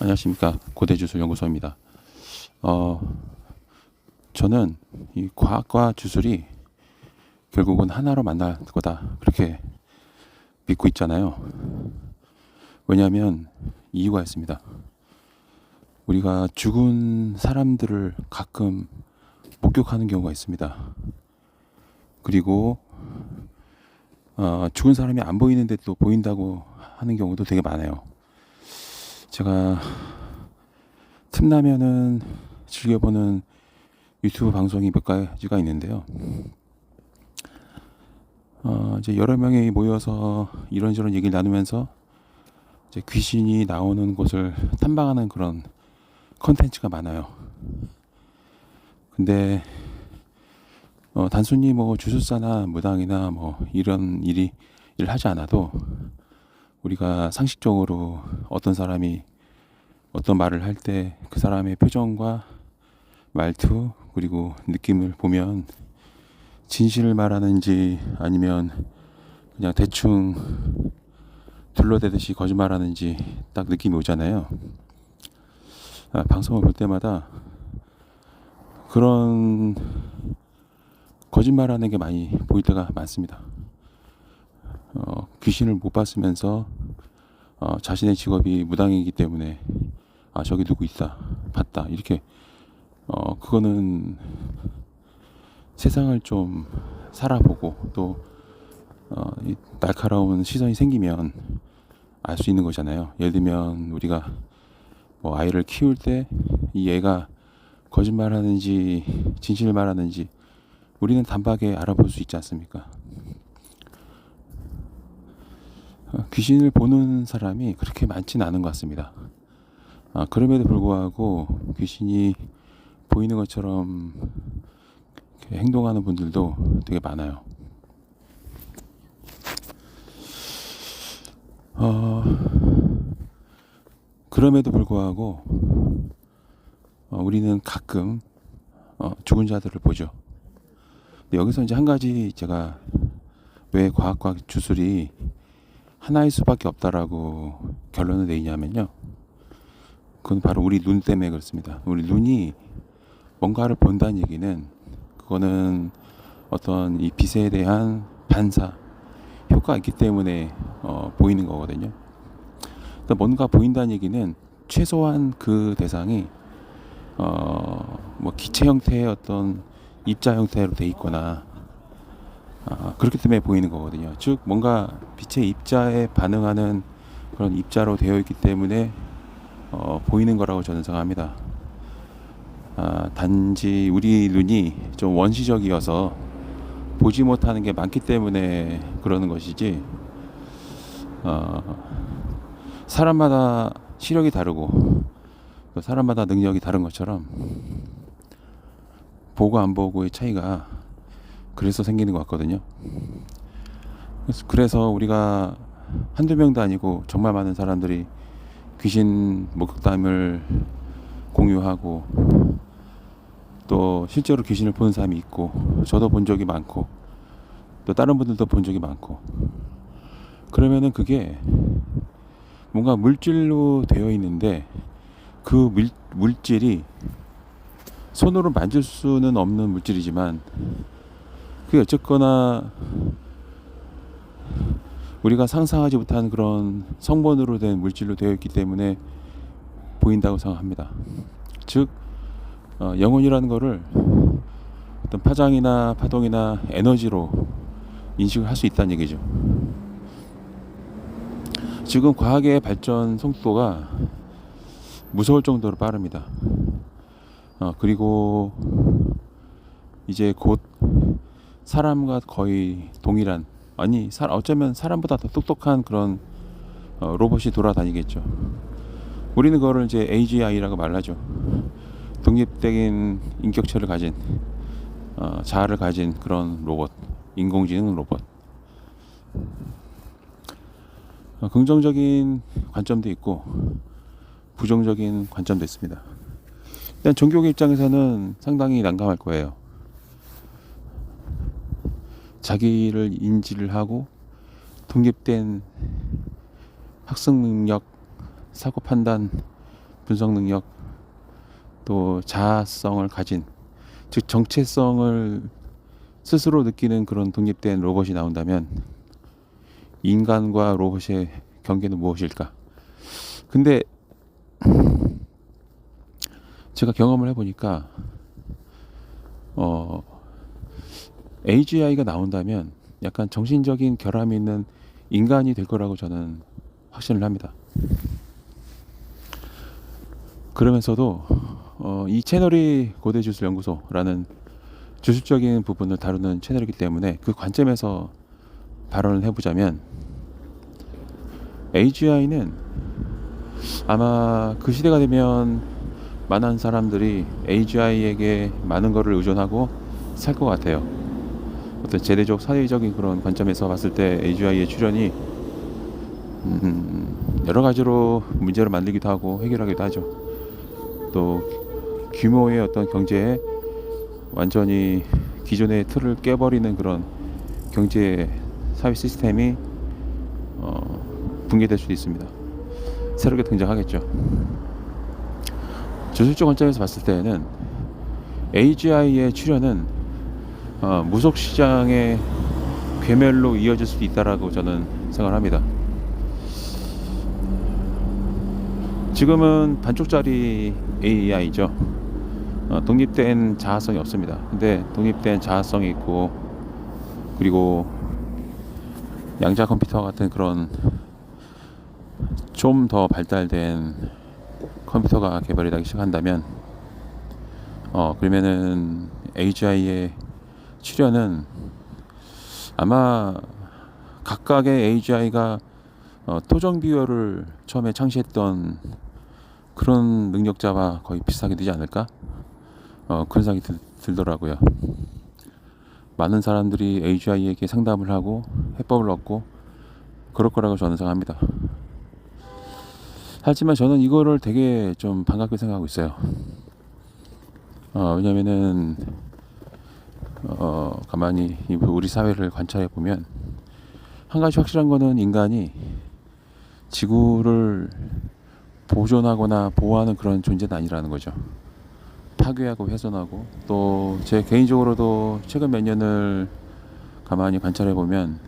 안녕하십니까. 고대주술연구소입니다. 어, 저는 이 과학과 주술이 결국은 하나로 만날 거다, 그렇게 믿고 있잖아요. 왜냐하면 이유가 있습니다. 우리가 죽은 사람들을 가끔 목격하는 경우가 있습니다. 그리고 죽은 사람이 안 보이는데도 보인다고 하는 경우도 되게 많아요. 제가 틈나면은 즐겨보는 유튜브 방송이 몇 가지가 있는데요. 이제 여러 명이 모여서 이런저런 얘기를 나누면서 이제 귀신이 나오는 곳을 탐방하는 그런 컨텐츠가 많아요. 근데 단순히 뭐 주술사나 무당이나 뭐 이런 일을 하지 않아도 우리가 상식적으로 어떤 사람이 어떤 말을 할 때 그 사람의 표정과 말투 그리고 느낌을 보면 진실을 말하는지 아니면 그냥 대충 둘러대듯이 거짓말하는지 딱 느낌이 오잖아요. 방송을 볼 때마다 그런 거짓말하는 게 많이 보일 때가 많습니다. 귀신을 못 봤으면서 자신의 직업이 무당이기 때문에 저기 누구 있다 봤다 이렇게 그거는 세상을 좀 살아보고 또 이 날카로운 시선이 생기면 알 수 있는 거잖아요. 예를 들면 우리가 뭐 아이를 키울 때 이 애가 거짓말하는지 진실을 말하는지 우리는 단박에 알아볼 수 있지 않습니까? 귀신을 보는 사람이 그렇게 많지는 않은 것 같습니다. 그럼에도 불구하고 귀신이 보이는 것처럼 행동하는 분들도 되게 많아요. 그럼에도 불구하고 우리는 가끔 죽은 자들을 보죠. 근데 여기서 이제 한 가지 제가 왜 과학과 주술이 하나일 수밖에 없다라고 결론을 내리냐면요. 그건 바로 우리 눈 때문에 그렇습니다. 우리 눈이 뭔가를 본다는 얘기는 그거는 어떤 이 빛에 대한 반사 효과가 있기 때문에 보이는 거거든요. 그러니까 뭔가 보인다는 얘기는 최소한 그 대상이 뭐 기체 형태의 어떤 입자 형태로 돼 있거나 그렇기 때문에 보이는 거거든요. 즉 뭔가 빛의 입자에 반응하는 그런 입자로 되어 있기 때문에 보이는 거라고 저는 생각합니다. 단지 우리 눈이 좀 원시적이어서 보지 못하는 게 많기 때문에 그러는 것이지 사람마다 시력이 다르고 또 사람마다 능력이 다른 것처럼 보고 안 보고의 차이가 그래서 생기는 것 같거든요. 그래서 우리가 한두 명도 아니고 정말 많은 사람들이 귀신 목격담을 공유하고 또 실제로 귀신을 보는 사람이 있고 저도 본 적이 많고 또 다른 분들도 본 적이 많고 그러면은 그게 뭔가 물질로 되어 있는데 그 물질이 손으로 만질 수는 없는 물질이지만 그게 어쨌거나 우리가 상상하지 못한 그런 성분으로 된 물질로 되어 있기 때문에 보인다고 생각합니다. 즉 영혼이라는 거를 어떤 파장이나 파동이나 에너지로 인식을 할 수 있다는 얘기죠. 지금 과학의 발전 속도가 무서울 정도로 빠릅니다. 그리고 이제 곧 사람과 거의 동일한 어쩌면 사람보다 더 똑똑한 그런 로봇이 돌아다니겠죠. 우리는 그거를 이제 AGI라고 말하죠. 독립적인 인격체를 가진 자아를 가진 그런 로봇, 인공지능 로봇. 긍정적인 관점도 있고 부정적인 관점도 있습니다. 일단 종교계 입장에서는 상당히 난감할 거예요. 자기를 인지를 하고 독립된 학습 능력, 사고 판단, 분석 능력, 또 자아성을 가진, 즉 정체성을 스스로 느끼는 그런 독립된 로봇이 나온다면 인간과 로봇의 경계는 무엇일까? 근데 제가 경험을 해보니까 AGI가 나온다면 약간 정신적인 결함이 있는 인간이 될 거라고 저는 확신을 합니다. 그러면서도 이 채널이 고대주술연구소라는 주술적인 부분을 다루는 채널이기 때문에 그 관점에서 발언을 해보자면 AGI는 아마 그 시대가 되면 많은 사람들이 AGI에게 많은 것을 의존하고 살 것 같아요. 어떤 제도적 사회적인 그런 관점에서 봤을 때 AGI의 출현이 여러 가지로 문제를 만들기도 하고 해결하기도 하죠. 또 규모의 어떤 경제에 완전히 기존의 틀을 깨버리는 그런 경제 사회 시스템이 붕괴될 수도 있습니다. 새롭게 등장하겠죠. 주술적 관점에서 봤을 때는 AGI의 출현은 무속 시장의 괴멸로 이어질 수도 있다라고 저는 생각을 합니다. 지금은 반쪽짜리 AI죠. 독립된 자아성이 없습니다. 근데 독립된 자아성이 있고, 그리고 양자 컴퓨터 같은 그런 좀 더 발달된 컴퓨터가 개발이 되기 시작한다면 그러면은 AGI의 출현은 아마 각각의 AGI가 토정 비율을 처음에 창시했던 그런 능력자와 거의 비슷하게 되지 않을까? 그런 생각이 들더라고요. 많은 사람들이 AGI에게 상담을 하고 해법을 얻고 그럴 거라고 저는 생각합니다. 하지만 저는 이거를 되게 좀 반갑게 생각하고 있어요. 왜냐면은 가만히 우리 사회를 관찰해 보면 한 가지 확실한 거는 인간이 지구를 보존하거나 보호하는 그런 존재는 아니라는 거죠. 파괴하고 훼손하고, 또 제 개인적으로도 최근 몇 년을 가만히 관찰해 보면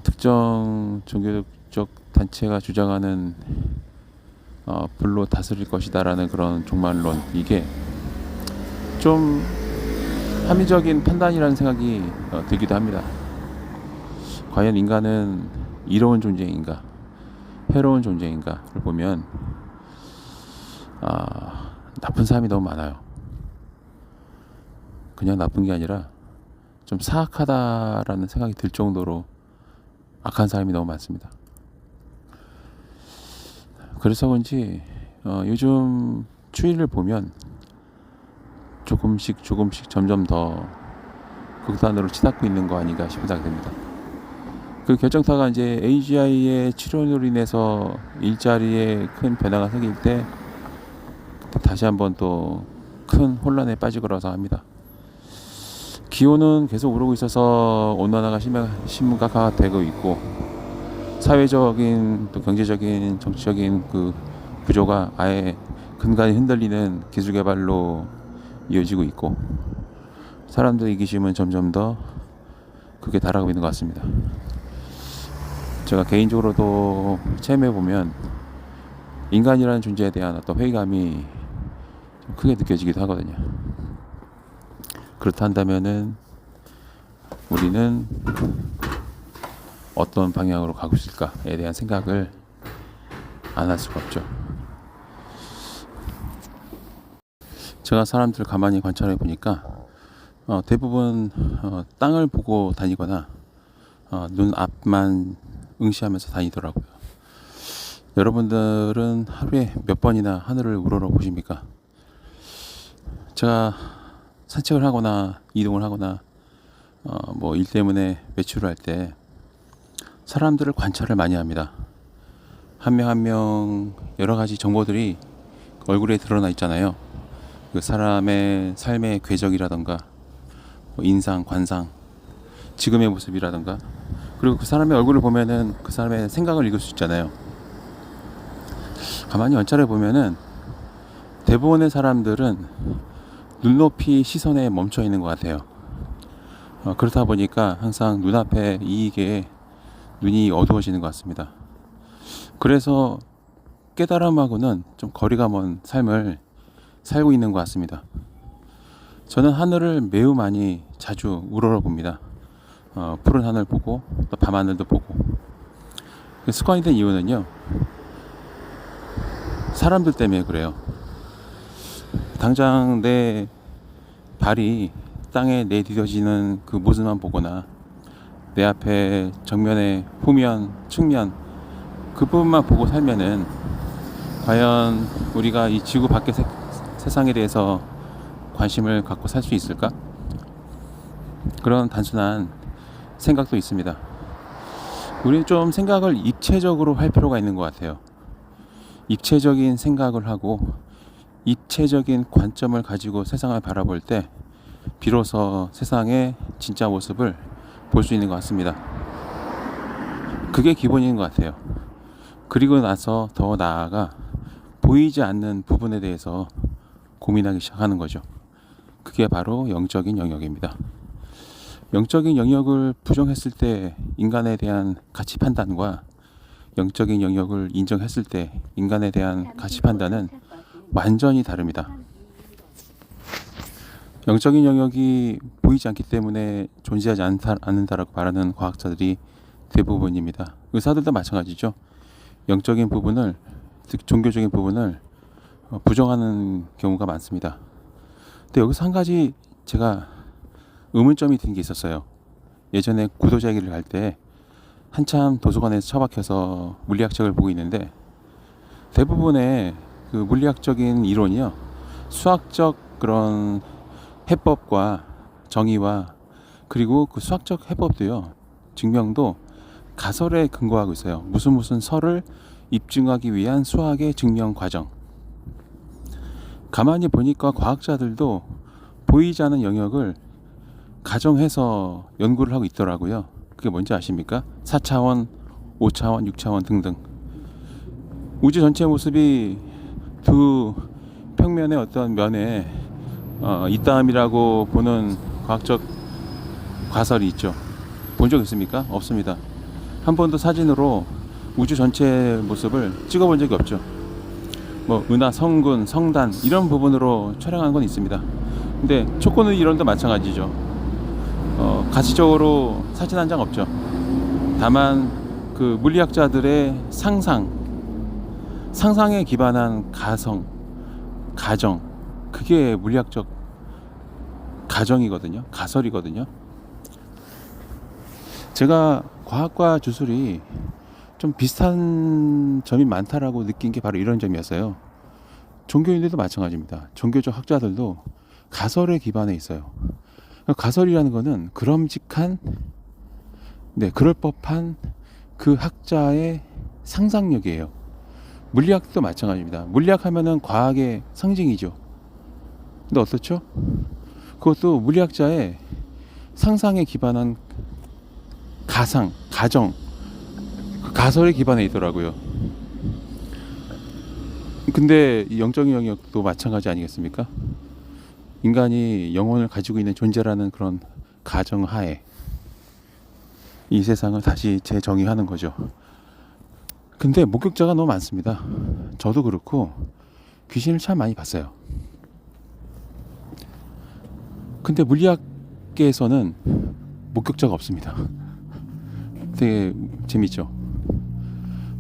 특정 종교적 단체가 주장하는 불로 다스릴 것이다라는 그런 종말론, 이게 좀 합리적인 판단이라는 생각이 들기도 합니다. 과연 인간은 이로운 존재인가, 해로운 존재인가를 보면 나쁜 사람이 너무 많아요. 그냥 나쁜 게 아니라 좀 사악하다라는 생각이 들 정도로 악한 사람이 너무 많습니다. 그래서 그런지 요즘 추이를 보면 조금씩 점점 더 극단으로 치닫고 있는 거 아닌가 싶은 생각이 듭니다. 그 결정타가 이제 AGI의 출현으로 인해서 일자리에 큰 변화가 생길 때 다시 한번 또 큰 혼란에 빠질 거라고 합니다. 기온은 계속 오르고 있어서 온난화가 심각화가 되고 있고, 사회적인 또 경제적인 정치적인 그 구조가 아예 근간이 흔들리는 기술 개발로 이어지고 있고, 사람들의 이기심은 점점 더 그게 달하고 있는 것 같습니다. 제가 개인적으로도 체험해 보면 인간이라는 존재에 대한 어떤 회의감이 좀 크게 느껴지기도 하거든요. 그렇다 한다면은 우리는 어떤 방향으로 가고 있을까에 대한 생각을 안 할 수가 없죠. 제가 사람들을 가만히 관찰해 보니까 대부분 땅을 보고 다니거나 눈 앞만 응시하면서 다니더라고요. 여러분들은 하루에 몇 번이나 하늘을 우러러 보십니까? 제가 산책을 하거나 이동을 하거나 뭐 일 때문에 외출을 할 때 사람들을 관찰을 많이 합니다. 한 명 한 명 여러 가지 정보들이 얼굴에 드러나 있잖아요. 그 사람의 삶의 궤적이라던가 인상, 관상, 지금의 모습이라던가, 그리고 그 사람의 얼굴을 보면은 그 사람의 생각을 읽을 수 있잖아요. 가만히 관찰해 보면은 대부분의 사람들은 눈높이 시선에 멈춰 있는 것 같아요. 그렇다 보니까 항상 눈앞의 이익에 눈이 어두워지는 것 같습니다. 그래서 깨달음하고는 좀 거리가 먼 삶을 살고 있는 것 같습니다. 저는 하늘을 매우 많이 자주 우러러봅니다. 푸른 하늘 보고 또 밤하늘도 보고. 습관이 된 이유는요, 사람들 때문에 그래요. 당장 내 발이 땅에 내디뎌지는 그 모습만 보거나 내 앞에 정면에 후면, 측면 그 부분만 보고 살면은 과연 우리가 이 지구 밖의 세상에 대해서 관심을 갖고 살 수 있을까? 그런 단순한 생각도 있습니다. 우리는 좀 생각을 입체적으로 할 필요가 있는 것 같아요. 입체적인 생각을 하고 입체적인 관점을 가지고 세상을 바라볼 때 비로소 세상의 진짜 모습을 볼 수 있는 것 같습니다. 그게 기본인 것 같아요. 그리고 나서 더 나아가 보이지 않는 부분에 대해서 고민하기 시작하는 거죠. 그게 바로 영적인 영역입니다. 영적인 영역을 부정했을 때 인간에 대한 가치 판단과 영적인 영역을 인정했을 때 인간에 대한 가치 판단은 완전히 다릅니다. 영적인 영역이 보이지 않기 때문에 존재하지 않는다라고 말하는 과학자들이 대부분입니다. 의사들도 마찬가지죠. 영적인 부분을, 즉 종교적인 부분을 부정하는 경우가 많습니다. 근데 여기서 한 가지 제가 의문점이 든 게 있었어요. 예전에 구도자 얘기를 할 때 한참 도서관에서 처박혀서 물리학책을 보고 있는데 대부분의 그 물리학적인 이론이요, 수학적 그런 해법과 정의와 그리고 그 수학적 해법도요, 증명도 가설에 근거하고 있어요. 무슨 설을 입증하기 위한 수학의 증명 과정. 가만히 보니까 과학자들도 보이지 않는 영역을 가정해서 연구를 하고 있더라고요. 그게 뭔지 아십니까? 4차원, 5차원, 6차원 등등. 우주 전체 모습이 두 평면의 어떤 면에 있다함이라고 보는 과학적 가설이 있죠. 본 적 있습니까? 없습니다. 한 번도 사진으로 우주 전체 모습을 찍어본 적이 없죠. 뭐 은하, 성군, 성단 이런 부분으로 촬영한 건 있습니다. 근데 초코는 이론도 마찬가지죠. 가시적으로 사진 한 장 없죠. 다만 그 물리학자들의 상상에 기반한 가정, 그게 물리학적 가정이거든요. 가설이거든요. 제가 과학과 주술이 좀 비슷한 점이 많다라고 느낀 게 바로 이런 점이었어요. 종교인들도 마찬가지입니다. 종교적 학자들도 가설에 기반해 있어요. 가설이라는 거는 그럼직한, 그럴 법한 그 학자의 상상력이에요. 물리학도 마찬가지입니다. 물리학 하면은 과학의 상징이죠. 근데 어떻죠? 그것도 물리학자의 상상에 기반한 가정, 그 가설에 기반해 있더라고요. 근데 이 영적인 영역도 마찬가지 아니겠습니까? 인간이 영혼을 가지고 있는 존재라는 그런 가정 하에 이 세상을 다시 재정의하는 거죠. 근데 목격자가 너무 많습니다. 저도 그렇고 귀신을 참 많이 봤어요. 근데 물리학계에서는 목격자가 없습니다. 되게 재밌죠.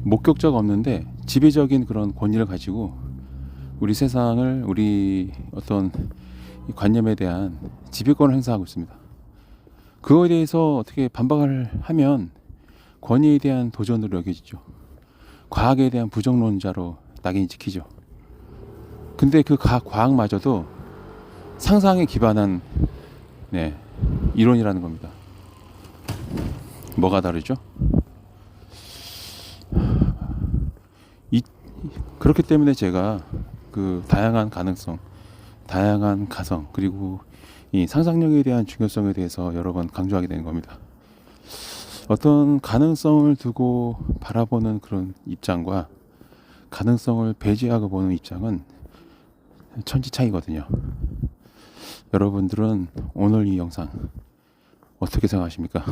목격자가 없는데 지배적인 그런 권위를 가지고 우리 세상을, 우리 어떤 관념에 대한 지배권을 행사하고 있습니다. 그거에 대해서 어떻게 반박을 하면 권위에 대한 도전으로 여겨지죠. 과학에 대한 부정론자로 낙인이 찍히죠. 근데 그 과학마저도 상상에 기반한 이론이라는 겁니다. 뭐가 다르죠? 그렇기 때문에 제가 그 다양한 가능성, 다양한 가성, 그리고 이 상상력에 대한 중요성에 대해서 여러 번 강조하게 되는 겁니다. 어떤 가능성을 두고 바라보는 그런 입장과 가능성을 배제하고 보는 입장은 천지 차이거든요. 여러분들은 오늘 이 영상 어떻게 생각하십니까?